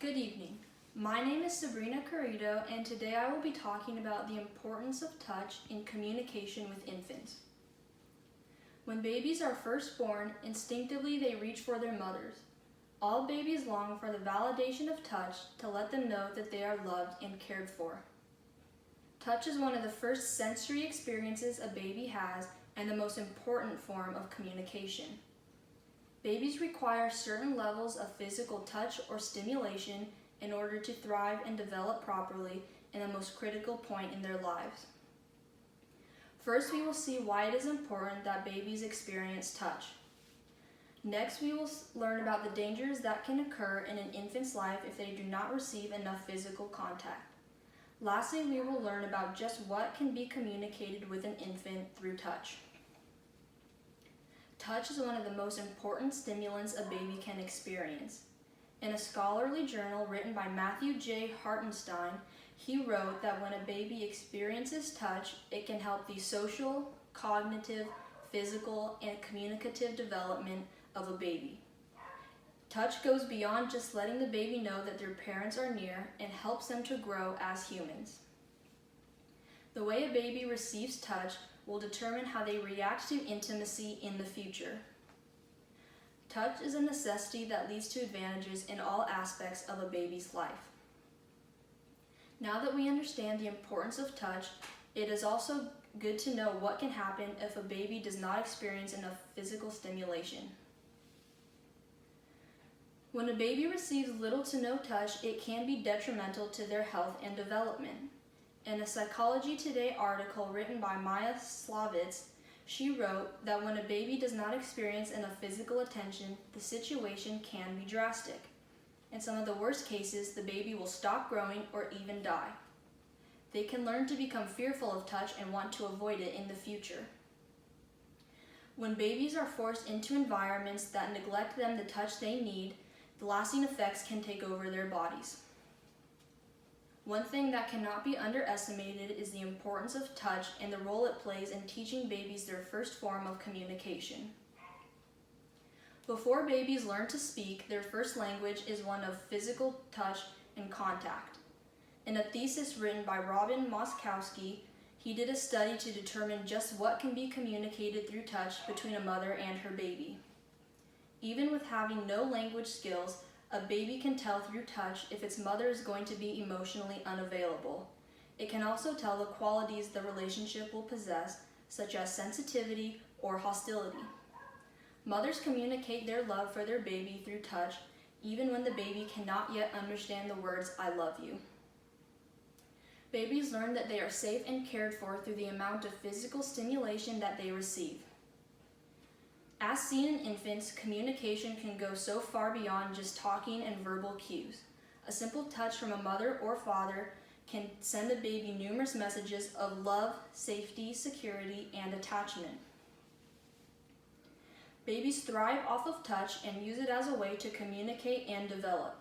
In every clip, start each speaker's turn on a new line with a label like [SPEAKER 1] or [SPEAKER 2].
[SPEAKER 1] Good evening. My name is Sabryna Carrido, and today I will be talking about the importance of touch in communication with infants. When babies are first born, instinctively they reach for their mothers. All babies long for the validation of touch to let them know that they are loved and cared for. Touch is one of the first sensory experiences a baby has and the most important form of communication. Babies require certain levels of physical touch or stimulation in order to thrive and develop properly in the most critical point in their lives. First, we will see why it is important that babies experience touch. Next, we will learn about the dangers that can occur in an infant's life if they do not receive enough physical contact. Lastly, we will learn about just what can be communicated with an infant through touch. Touch is one of the most important stimulants a baby can experience. In a scholarly journal written by Matthew J. Hartenstein, he wrote that when a baby experiences touch, it can help the social, cognitive, physical, and communicative development of a baby. Touch goes beyond just letting the baby know that their parents are near and helps them to grow as humans. The way a baby receives touch will determine how they react to intimacy in the future. Touch is a necessity that leads to advantages in all aspects of a baby's life. Now that we understand the importance of touch, it is also good to know what can happen if a baby does not experience enough physical stimulation. When a baby receives little to no touch, it can be detrimental to their health and development. In a Psychology Today article written by Maya Slavitz, she wrote that when a baby does not experience enough physical attention, the situation can be drastic. In some of the worst cases, the baby will stop growing or even die. They can learn to become fearful of touch and want to avoid it in the future. When babies are forced into environments that neglect them the touch they need, the lasting effects can take over their bodies. One thing that cannot be underestimated is the importance of touch and the role it plays in teaching babies their first form of communication. Before babies learn to speak, their first language is one of physical touch and contact. In a thesis written by Robin Moskowski, he did a study to determine just what can be communicated through touch between a mother and her baby. Even with having no language skills, a baby can tell through touch if its mother is going to be emotionally unavailable. It can also tell the qualities the relationship will possess, such as sensitivity or hostility. Mothers communicate their love for their baby through touch, even when the baby cannot yet understand the words, "I love you." Babies learn that they are safe and cared for through the amount of physical stimulation that they receive. As seen in infants, communication can go so far beyond just talking and verbal cues. A simple touch from a mother or father can send a baby numerous messages of love, safety, security, and attachment. Babies thrive off of touch and use it as a way to communicate and develop.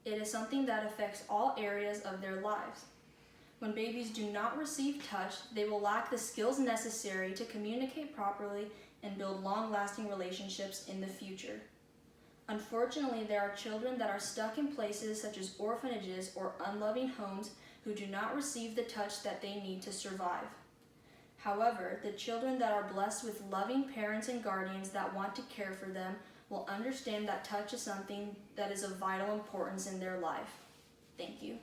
[SPEAKER 1] It is something that affects all areas of their lives. When babies do not receive touch, they will lack the skills necessary to communicate properly and build long-lasting relationships in the future. Unfortunately, there are children that are stuck in places such as orphanages or unloving homes who do not receive the touch that they need to survive. However, the children that are blessed with loving parents and guardians that want to care for them will understand that touch is something that is of vital importance in their life. Thank you.